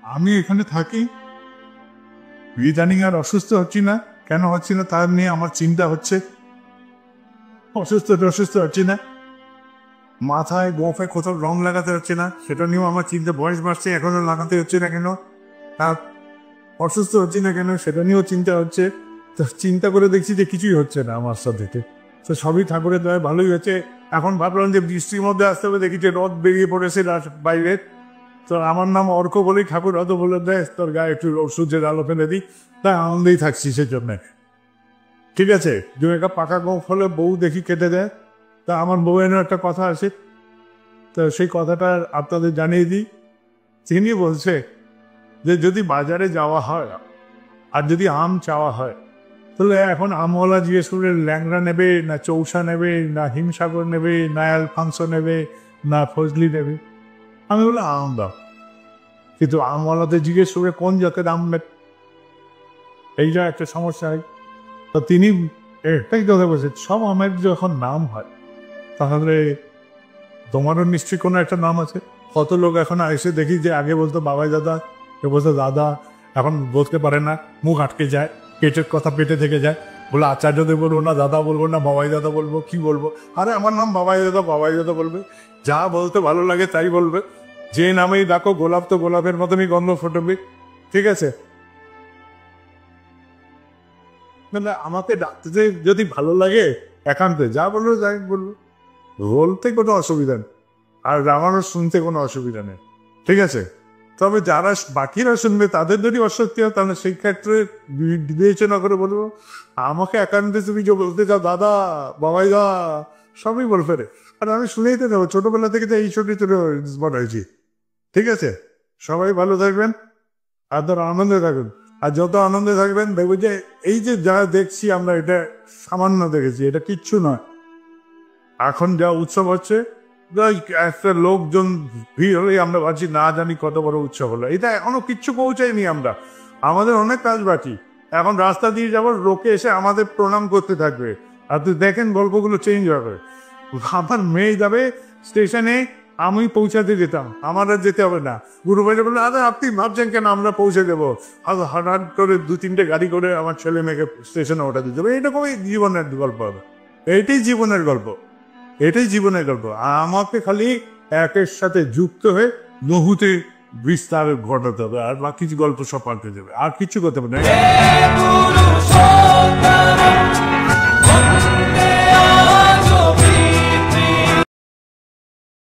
আমি এখানে থাকি, ইদানিং আর অসুস্থ হচ্ছি না। কেন হচ্ছি না তার নিয়ে আমার চিন্তা হচ্ছে। অসুস্থ হচ্ছি না, মাথায় গোফে কোথাও রং লাগাতে হচ্ছে না, সেটা নিয়েও আমার চিন্তা। বয়স বাড়ছে, এখনো লাগাতে হচ্ছে না কেন? আর অসুস্থ হচ্ছি না কেন, সেটা নিয়েও চিন্তা হচ্ছে। তো চিন্তা করে দেখছি যে কিছুই হচ্ছে না আমার সাথে। তো সবই ঠাকুরের দয়ায় ভালোই হচ্ছে। এখন ভাবলাম যে বৃষ্টির মধ্যে আসতে হবে, দেখি যে রথ বেরিয়ে পড়েছে বাইরে। তো আমার নাম অর্ক বলেই ঠাকুর হয়তো বলে দেয় তোর গায়ে একটু সূর্যের আলো ফেলে দিই, তাই আনন্দেই থাকছি সেই জন্যে। ঠিক আছে, দু একটা পাকা গোফ হলে বউ দেখি কেটে দেয়। তা আমার বউয়েরও একটা কথা আছে, তো সেই কথাটা আপনাদের জানিয়ে দিই। তিনি বলছে যে যদি বাজারে যাওয়া হয় আর যদি আম চাওয়া হয়, তাহলে এখন আমওয়ালা জিজ্ঞেস করে ল্যাংড়া নেবে না চৌসা নেবে না হিমসাগর নেবে না অ্যালফান্সো নেবে না ফজলি নেবে। আমি বললাম আম দাও, কিন্তু আমওয়ালাতে জিজ্ঞেস করে কোন জাতের আম নেবে, এইটা একটা সমস্যা হয়। তো তিনি একটাই কথা বলছে, সব আমের যখন নাম হয় তাহলে তোমারও নিশ্চয়ই কোনো একটা নাম আছে। কত লোক এখন এসে দেখি যে আগে বলতো বাবাই দাদা, কেউ বলতো দাদা, এখন বলতে পারে না, মুখ আটকে যায়, পেটের কথা পেটে থেকে যায়। বলে আচার্যদের বলবো না, দাদা বলবো না, বাবাই দাদা বলবো, কি বলবো? আরে আমার নাম বাবাই দাদা বলবে, যা বলতে ভালো লাগে তাই বলবে। যে নামেই ডাকো, গোলাপ তো গোলাপের মতনই গন্ধ ফোটাবে। ঠিক আছে, আমাকে ডাকতে যদি ভালো লাগে একান্তে যা বলবো যাই বলবো, বলতে কোনো অসুবিধা নেই, আর আমারও শুনতে কোনো অসুবিধা নেই। ঠিক আছে, তবে যারা বাকিরা শুনবে তাদের যদি অশক্তি হয় তাহলে সেই ক্ষেত্রে বিবেচনা করে বলবো আমাকে একান্তে তুমি যে বলতে চাও দাদা বাবাই দা সবই বল ফেরে। আর আমি শুনেই তো নেবো, ছোটবেলা থেকে তো এই ছবি তুলে বড় হয়েছি। ঠিক আছে, সবাই ভালো থাকবেন আর ধর আনন্দে থাকবেন। আর যত আনন্দে থাকবেন দেখবো যে এই যে যা দেখছি আমরা, এটা সামান্য দেখেছি, এটা কিচ্ছু নয়। এখন যা উৎসব হচ্ছে, একটা লোকজন ভিড় হলেই আমরা ভাবছি না জানি কত বড় উৎসব হলো। এটা এখনো কিচ্ছু পৌঁছায়নি, আমরা আমাদের অনেক কাজ বাকি। এখন রাস্তা দিয়ে যাবো, লোকে এসে আমাদের প্রণাম করতে থাকবে, আর তুই দেখেন গল্পগুলো চেঞ্জ হবে। আমার মেয়ে যাবে স্টেশনে, আমি পৌঁছাতে যেতাম, আমার আর যেতে হবে না। গুরু ভাই বললো আরে আপনি ভাবছেন কেন, আমরা পৌঁছে দেবো। হঠাৎ করে 2-3টে গাড়ি করে আমার ছেলে মেয়েকে স্টেশনে ওঠাতে যাবে। এরকমই জীবনের গল্প হবে, এইটাই জীবনের গল্প, এটাই জীবনের গল্প। আমাকে খালি একের সাথে যুক্ত হয়ে বহুতে বিস্তার ঘটাতে হবে, আর বাকি গল্প সব পাল্টে যাবে, আর কিছু করতে হবে না।